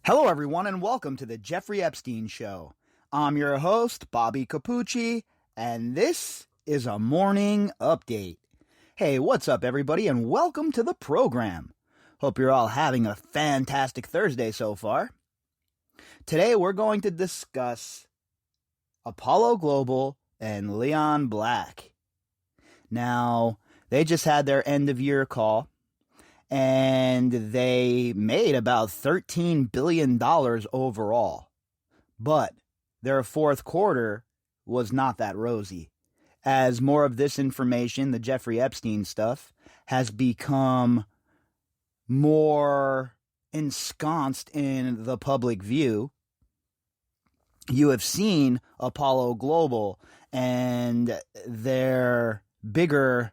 Hello, everyone, and welcome to the Jeffrey Epstein Show. I'm your host, Bobbycapucci, and this is a morning update. Hey, what's up, everybody, and welcome to the program. Hope you're all having a fantastic Thursday so far. Today, we're going to discuss Apollo Global and Leon Black. Now, they just had their end-of-year call, and they made about $13 billion overall. But their fourth quarter was not that rosy, as more of this information, the Jeffrey Epstein stuff, has become more ensconced in the public view. You have seen Apollo Global and their bigger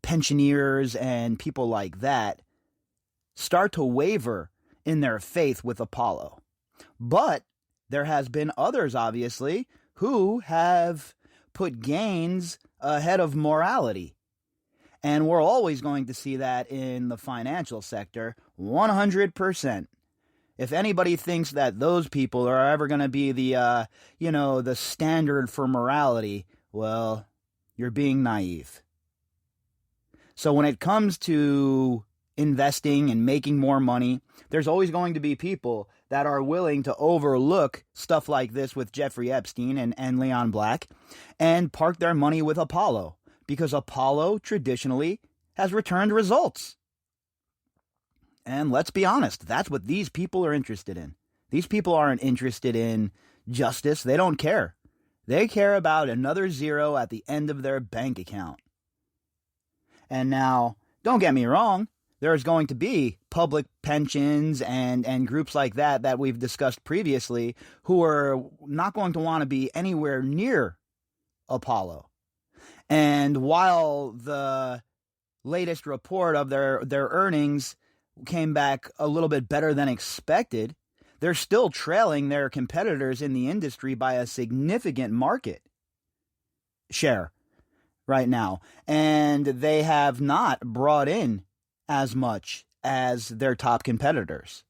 pensioners and people like that start to waver in their faith with Apollo. But there has been others, obviously, who have put gains ahead of morality. And we're always going to see that in the financial sector, 100%. If anybody thinks that those people are ever going to be the standard for morality, well, you're being naive. So when it comes to investing and making more money, there's always going to be people that are willing to overlook stuff like this with Jeffrey Epstein and Leon Black and park their money with Apollo, because Apollo traditionally has returned results. And let's be honest, that's what these people are interested in. These people aren't interested in justice. They don't care. They care about another zero at the end of their bank account. And now, don't get me wrong, there's going to be public pensions and groups like that we've discussed previously who are not going to want to be anywhere near Apollo. And while the latest report of their earnings came back a little bit better than expected, they're still trailing their competitors in the industry by a significant market share right now, and they have not brought in as much as their top competitors.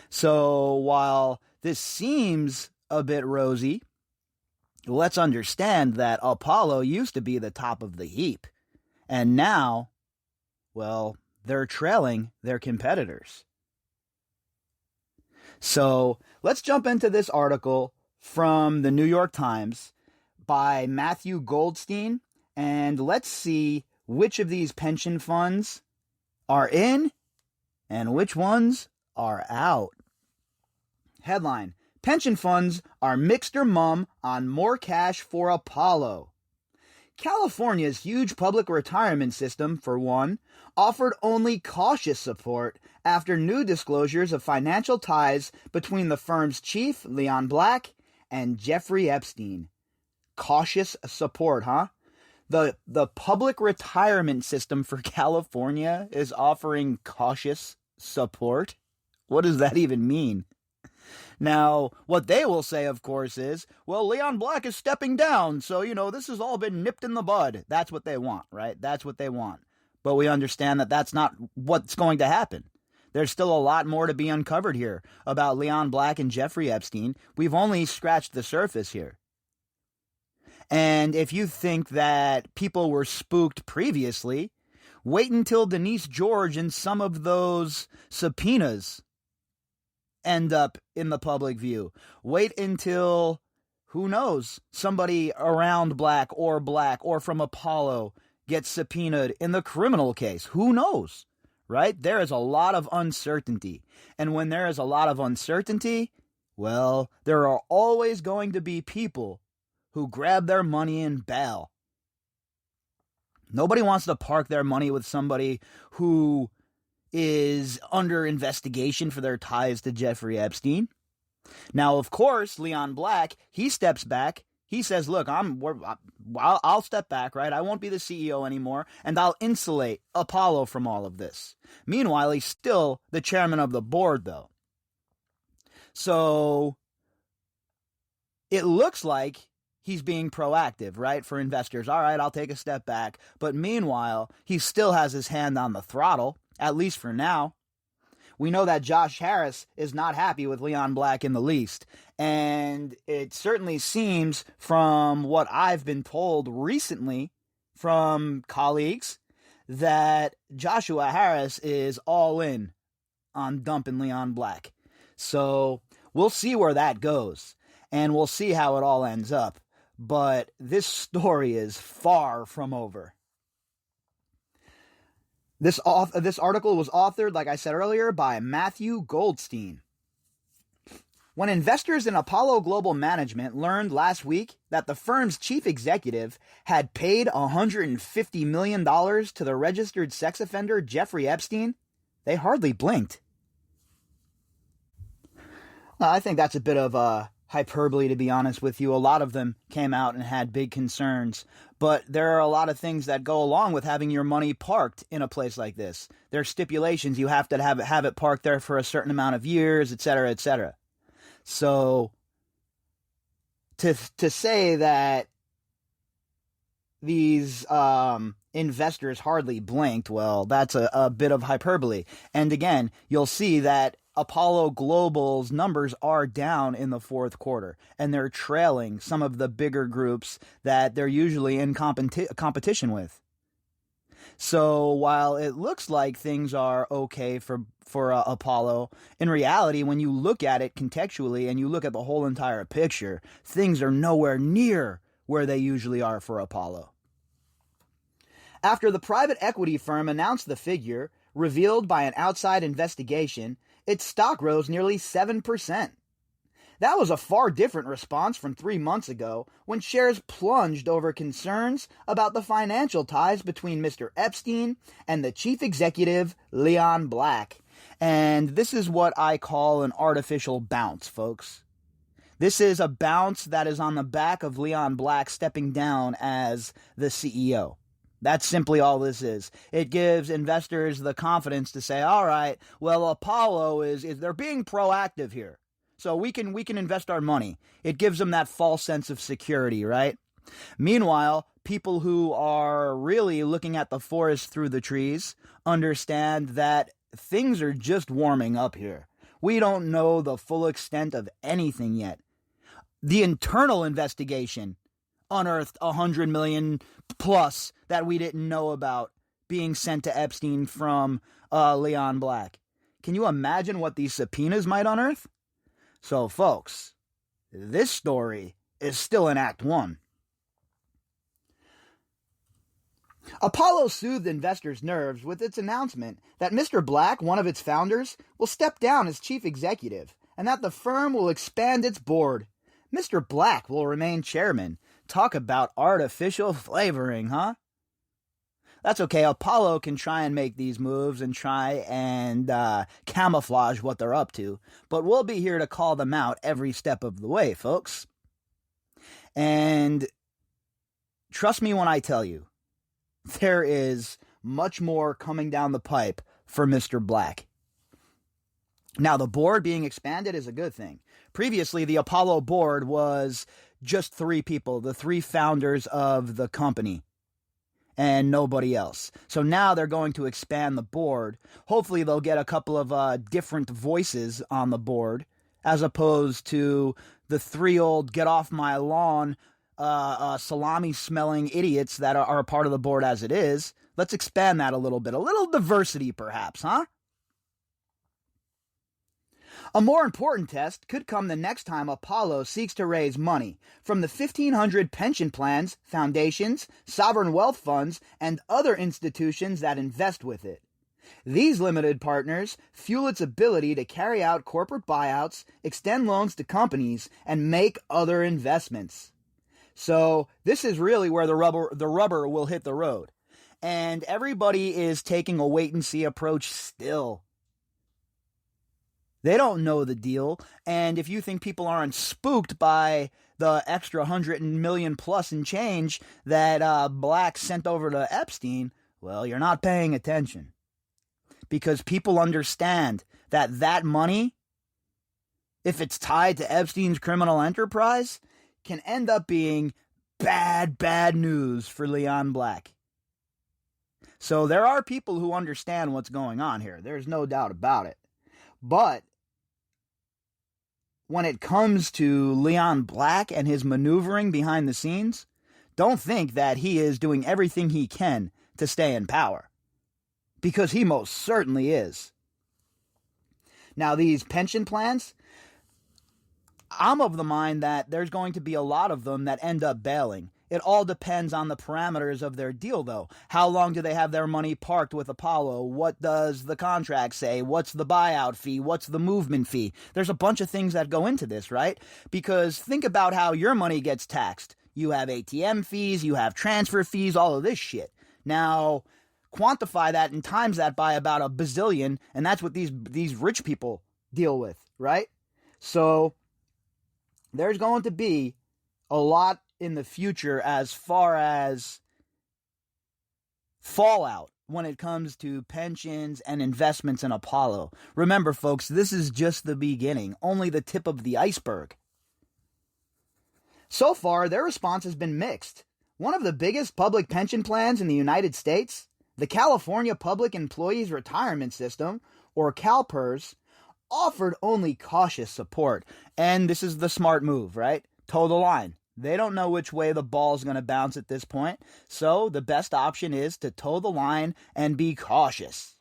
So while this seems a bit rosy, let's understand that Apollo used to be the top of the heap, and now, well, they're trailing their competitors. So let's jump into this article from the New York Times by Matthew Goldstein, and let's see which of these pension funds are in and which ones are out. Headline: Pension funds are mixed or mum on more cash for Apollo. California's huge public retirement system, for one, offered only cautious support after new disclosures of financial ties between the firm's chief, Leon Black, and Jeffrey Epstein. Cautious support, huh? The public retirement system for California is offering cautious support? What does that even mean? Now, what they will say, of course, is, well, Leon Black is stepping down, so, this has all been nipped in the bud. That's what they want, right? That's what they want. But we understand that that's not what's going to happen. There's still a lot more to be uncovered here about Leon Black and Jeffrey Epstein. We've only scratched the surface here. And if you think that people were spooked previously, wait until Denise George and some of those subpoenas end up in the public view. Wait until, who knows, somebody around Black or from Apollo gets subpoenaed in the criminal case. Who knows, right? There is a lot of uncertainty. And when there is a lot of uncertainty, well, there are always going to be people who grab their money and bail. Nobody wants to park their money with somebody who is under investigation for their ties to Jeffrey Epstein. Now, of course, Leon Black, he steps back. He says, look, I'll step back, right? I won't be the CEO anymore, and I'll insulate Apollo from all of this. Meanwhile, he's still the chairman of the board, though. So it looks like he's being proactive, right, for investors. All right, I'll take a step back. But meanwhile, he still has his hand on the throttle, at least for now. We know that Josh Harris is not happy with Leon Black in the least. And it certainly seems, from what I've been told recently from colleagues, that Joshua Harris is all in on dumping Leon Black. So we'll see where that goes, and we'll see how it all ends up. But this story is far from over. This article was authored, like I said earlier, by Matthew Goldstein. When investors in Apollo Global Management learned last week that the firm's chief executive had paid $150 million to the registered sex offender Jeffrey Epstein, they hardly blinked. I think that's a bit of hyperbole, to be honest with you. A lot of them came out and had big concerns, but there are a lot of things that go along with having your money parked in a place like this. There are stipulations. You have to have it parked there for a certain amount of years, etc., etc. So to say that these investors hardly blinked, well, that's a bit of hyperbole. And again, you'll see that Apollo Global's numbers are down in the fourth quarter, and they're trailing some of the bigger groups that they're usually in competition with. So while it looks like things are okay for Apollo, in reality, when you look at it contextually and you look at the whole entire picture, things are nowhere near where they usually are for Apollo. After the private equity firm announced the figure, revealed by an outside investigation, its stock rose nearly 7%. That was a far different response from 3 months ago, when shares plunged over concerns about the financial ties between Mr. Epstein and the chief executive, Leon Black. And this is what I call an artificial bounce, folks. This is a bounce that is on the back of Leon Black stepping down as the CEO. That's simply all this is. It gives investors the confidence to say, all right, well, Apollo is they're being proactive here. So we can invest our money. It gives them that false sense of security, right? Meanwhile, people who are really looking at the forest through the trees understand that things are just warming up here. We don't know the full extent of anything yet. The internal investigation unearthed 100 million plus that we didn't know about being sent to Epstein from Leon Black. Can you imagine what these subpoenas might unearth? So, folks, this story is still in Act 1. Apollo soothed investors' nerves with its announcement that Mr. Black, one of its founders, will step down as chief executive, and that the firm will expand its board. Mr. Black will remain chairman. Talk about artificial flavoring, huh? That's okay. Apollo can try and make these moves and try and camouflage what they're up to, but we'll be here to call them out every step of the way, folks. And trust me when I tell you, there is much more coming down the pipe for Mr. Black. Now, the board being expanded is a good thing. Previously, the Apollo board was just 3 people, the 3 founders of the company, and nobody else. So now they're going to expand the board. Hopefully they'll get a couple of different voices on the board, as opposed to the 3 old get off my lawn salami-smelling idiots that are a part of the board as it is. Let's expand that a little bit. A little diversity, perhaps, huh? A more important test could come the next time Apollo seeks to raise money from the 1,500 pension plans, foundations, sovereign wealth funds, and other institutions that invest with it. These limited partners fuel its ability to carry out corporate buyouts, extend loans to companies, and make other investments. So this is really where the rubber will hit the road. And everybody is taking a wait-and-see approach still. They don't know the deal, and if you think people aren't spooked by the extra 100 million plus in change that Black sent over to Epstein, well, you're not paying attention. Because people understand that that money, if it's tied to Epstein's criminal enterprise, can end up being bad news for Leon Black. So there are people who understand what's going on here. There's no doubt about it. But when it comes to Leon Black and his maneuvering behind the scenes, don't think that he is doing everything he can to stay in power, because he most certainly is. Now, these pension plans, I'm of the mind that there's going to be a lot of them that end up bailing. It all depends on the parameters of their deal, though. How long do they have their money parked with Apollo? What does the contract say? What's the buyout fee? What's the movement fee? There's a bunch of things that go into this, right? Because think about how your money gets taxed. You have ATM fees, you have transfer fees, all of this shit. Now, quantify that and times that by about a bazillion, and that's what these rich people deal with, right? So there's going to be a lot in the future as far as fallout when it comes to pensions and investments in Apollo. Remember, folks, this is just the beginning, only the tip of the iceberg. So far, their response has been mixed. One of the biggest public pension plans in the United States, the California Public Employees Retirement System, or CalPERS, offered only cautious support. And this is the smart move, right? Toe the line. They don't know which way the ball's going to bounce at this point, so the best option is to toe the line and be cautious.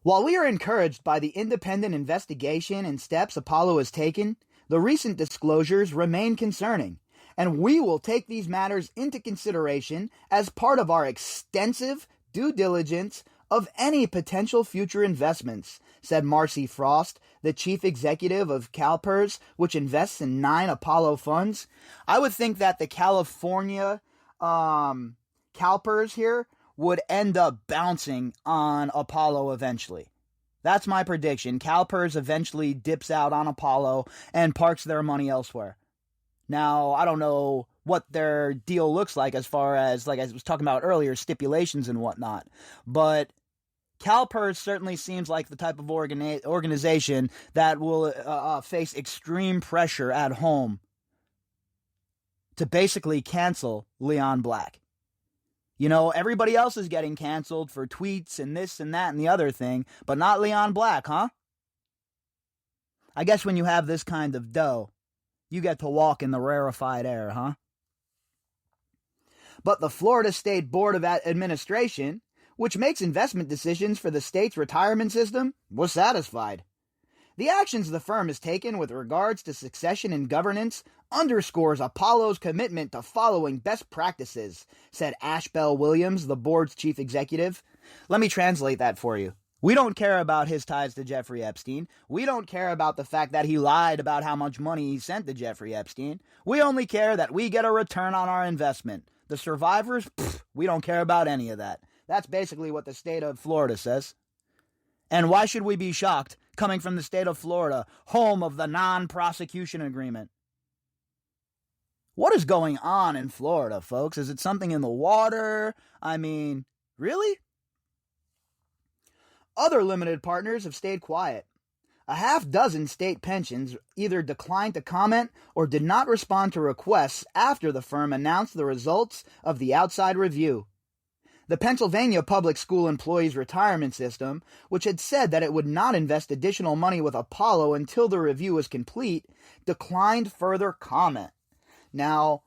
While we are encouraged by the independent investigation and steps Apollo has taken, the recent disclosures remain concerning, and we will take these matters into consideration as part of our extensive due diligence of any potential future investments, said Marcy Frost, the chief executive of CalPERS, which invests in 9 Apollo funds. I would think that the California CalPERS here would end up bouncing on Apollo eventually. That's my prediction. CalPERS eventually dips out on Apollo and parks their money elsewhere. Now, I don't know what their deal looks like as far as, like I was talking about earlier, stipulations and whatnot, but CalPERS certainly seems like the type of organization that will face extreme pressure at home to basically cancel Leon Black. You know, everybody else is getting canceled for tweets and this and that and the other thing, but not Leon Black, huh? I guess when you have this kind of dough, you get to walk in the rarefied air, huh? But the Florida State Board of Administration, which makes investment decisions for the state's retirement system, was satisfied. The actions the firm has taken with regards to succession and governance underscores Apollo's commitment to following best practices, said Ashbel Williams, the board's chief executive. Let me translate that for you. We don't care about his ties to Jeffrey Epstein. We don't care about the fact that he lied about how much money he sent to Jeffrey Epstein. We only care that we get a return on our investment. The survivors, we don't care about any of that. That's basically what the state of Florida says. And why should we be shocked coming from the state of Florida, home of the non-prosecution agreement? What is going on in Florida, folks? Is it something in the water? I mean, really? Other limited partners have stayed quiet. A half-dozen state pensions either declined to comment or did not respond to requests after the firm announced the results of the outside review. The Pennsylvania Public School Employees Retirement System, which had said that it would not invest additional money with Apollo until the review was complete, declined further comment. Now,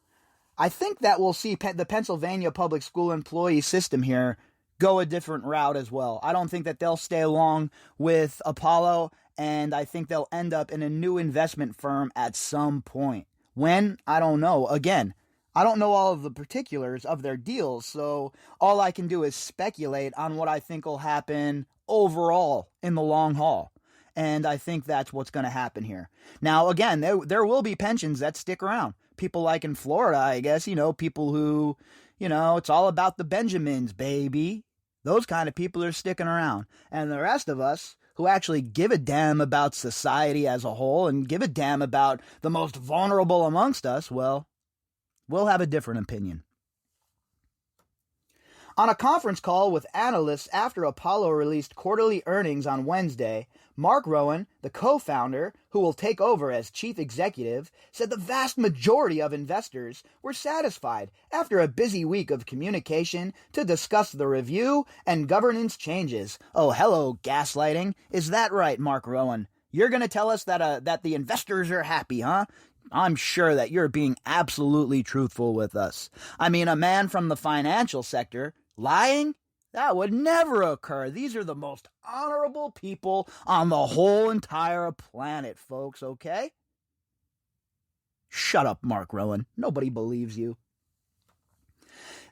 I think that we'll see the Pennsylvania Public School Employee System here go a different route as well. I don't think that they'll stay along with Apollo, and I think they'll end up in a new investment firm at some point. When? I don't know. Again, I don't know all of the particulars of their deals, so all I can do is speculate on what I think will happen overall in the long haul. And I think that's what's going to happen here. Now, again, there will be pensions that stick around. People like in Florida, I guess, people who, it's all about the Benjamins, baby. Those kind of people are sticking around. And the rest of us who actually give a damn about society as a whole and give a damn about the most vulnerable amongst us, well, we'll have a different opinion. On a conference call with analysts after Apollo released quarterly earnings on Wednesday, Mark Rowan, the co-founder, who will take over as chief executive, said the vast majority of investors were satisfied after a busy week of communication to discuss the review and governance changes. Oh, hello, gaslighting. Is that right, Mark Rowan? You're going to tell us that the investors are happy, huh? I'm sure that you're being absolutely truthful with us. I mean, a man from the financial sector lying? That would never occur. These are the most honorable people on the whole entire planet, folks, okay? Shut up, Mark Rowan. Nobody believes you.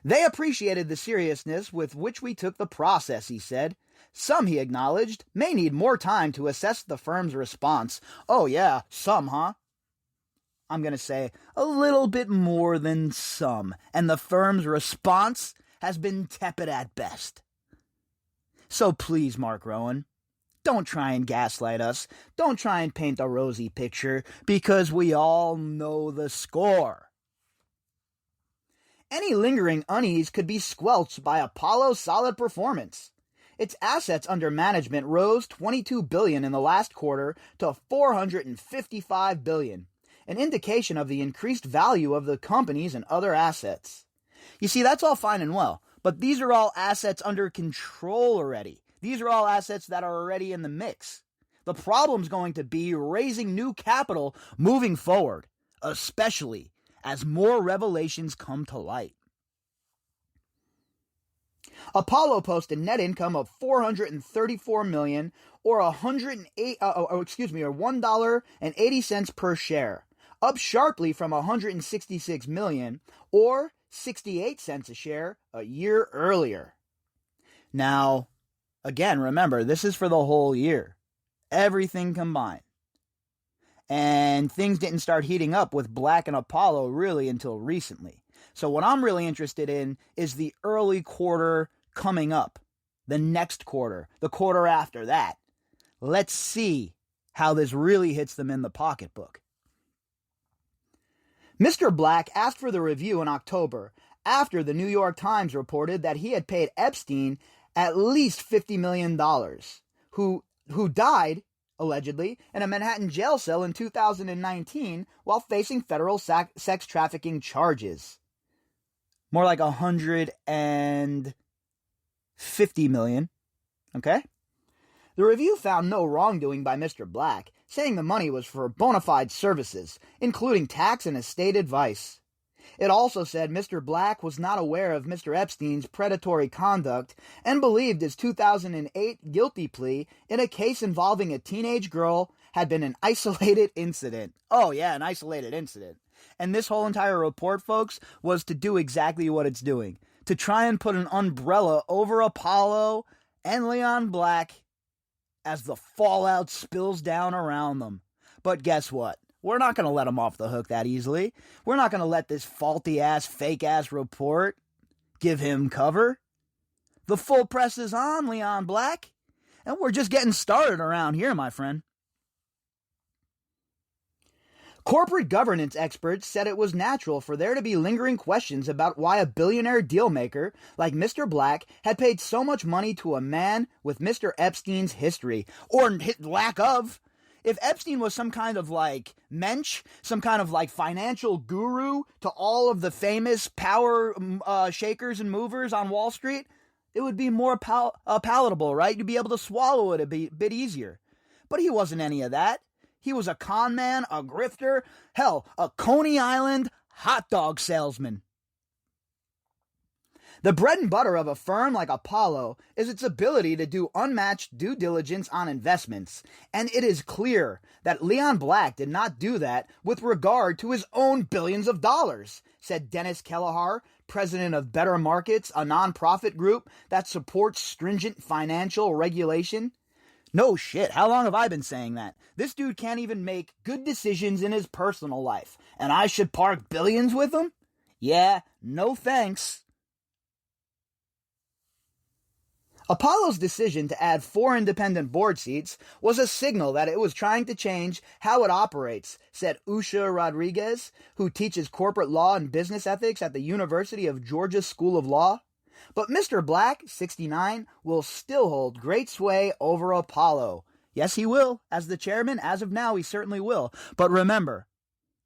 They appreciated the seriousness with which we took the process, he said. Some, he acknowledged, may need more time to assess the firm's response. Oh yeah, some, huh? I'm going to say a little bit more than some, and the firm's response has been tepid at best. So please, Mark Rowan, don't try and gaslight us. Don't try and paint a rosy picture, because we all know the score. Any lingering unease could be squelched by Apollo's solid performance. Its assets under management rose $22 billion in the last quarter to $455 billion, an indication of the increased value of the companies and other assets. You see, that's all fine and well, but these are all assets under control already. These are all assets that are already in the mix. The problem's going to be raising new capital moving forward, especially as more revelations come to light. Apollo posted net income of $434 million, or $1.80 per share, up sharply from $166 million, or 68 cents a share a year earlier. Now, again, remember, this is for the whole year. Everything combined. And things didn't start heating up with Black and Apollo really until recently. So what I'm really interested in is the early quarter coming up. The next quarter. The quarter after that. Let's see how this really hits them in the pocketbook. Mr. Black asked for the review in October after the New York Times reported that he had paid Epstein at least $50 million, who died, allegedly, in a Manhattan jail cell in 2019 while facing federal sex trafficking charges. More like $150 million, okay? The review found no wrongdoing by Mr. Black, saying the money was for bona fide services, including tax and estate advice. It also said Mr. Black was not aware of Mr. Epstein's predatory conduct and believed his 2008 guilty plea in a case involving a teenage girl had been an isolated incident. Oh yeah, an isolated incident. And this whole entire report, folks, was to do exactly what it's doing. To try and put an umbrella over Apollo and Leon Black as the fallout spills down around them. But guess what? We're not going to let them off the hook that easily. We're not going to let this faulty-ass, fake-ass report give him cover. The full press is on, Leon Black. And we're just getting started around here, my friend. Corporate governance experts said it was natural for there to be lingering questions about why a billionaire dealmaker like Mr. Black had paid so much money to a man with Mr. Epstein's history, or lack of. If Epstein was some kind of like mensch, some kind of like financial guru to all of the famous power shakers and movers on Wall Street, it would be more palatable, right? You'd be able to swallow it a bit easier. But he wasn't any of that. He was a con man, a grifter, hell, a Coney Island hot dog salesman. The bread and butter of a firm like Apollo is its ability to do unmatched due diligence on investments, and it is clear that Leon Black did not do that with regard to his own billions of dollars, said Dennis Kelleher, president of Better Markets, a nonprofit group that supports stringent financial regulation. No shit, how long have I been saying that? This dude can't even make good decisions in his personal life, and I should park billions with him? Yeah, no thanks. Apollo's decision to add 4 independent board seats was a signal that it was trying to change how it operates, said Usha Rodriguez, who teaches corporate law and business ethics at the University of Georgia School of Law. But Mr. Black, 69, will still hold great sway over Apollo. Yes, he will. As the chairman, as of now, he certainly will. But remember,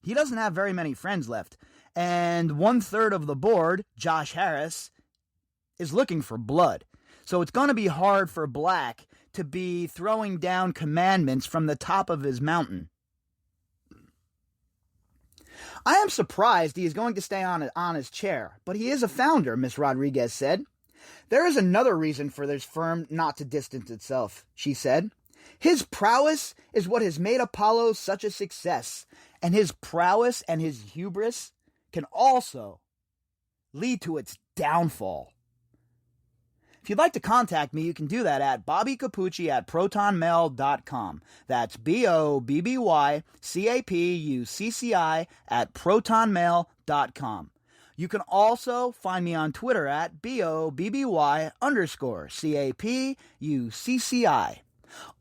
he doesn't have very many friends left. And 1/3 of the board, Josh Harris, is looking for blood. So it's going to be hard for Black to be throwing down commandments from the top of his mountain. I am surprised he is going to stay on his chair, but he is a founder, Ms. Rodriguez said. There is another reason for this firm not to distance itself, she said. His prowess is what has made Apollo such a success, and his prowess and his hubris can also lead to its downfall. If you'd like to contact me, you can do that at bobbycapucci@protonmail.com. That's BOBBYCAPUCCI@protonmail.com. You can also find me on Twitter at BOBBY_CAPUCCI.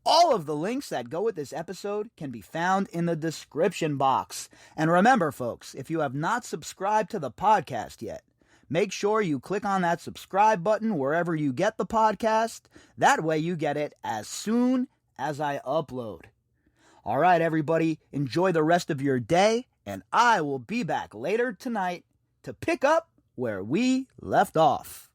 All of the links that go with this episode can be found in the description box. And remember, folks, if you have not subscribed to the podcast yet, make sure you click on that subscribe button wherever you get the podcast. That way you get it as soon as I upload. All right, everybody, enjoy the rest of your day, and I will be back later tonight to pick up where we left off.